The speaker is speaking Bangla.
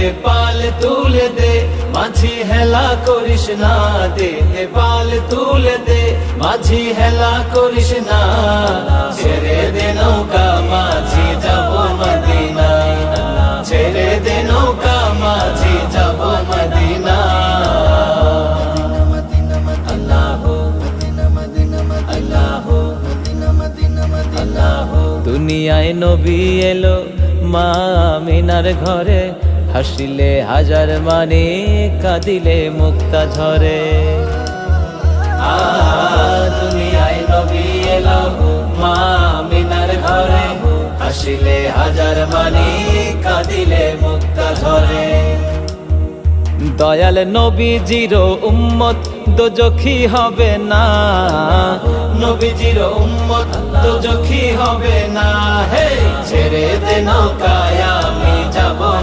দেহে পাল তুলে দে, মাঝি হেলা করিস না, দেহে পাল তুলে দে, মাঝি হেলা করিস না। ছেড়ে দে নৌকা মাঝি যাব মদিনা, ছেড়ে দে নৌকা মাঝি যাব মদিনা। দুনিয়ায় নবী এলো মা আমিনার ঘরে, হাসিলে হাজার মানে কাঁদিলে মুক্তা ঝরে। দুনিয়ায় নবী এলো মা আমিনার ঘরে, হাসিলে হাজার মানে কাঁদিলে মুক্তা ঝরে। দয়াল নবীজির উম্মত দোজখী হবে না, নবীজির উম্মত দোজখী হবে না। হে ছেড়ে দে নৌকা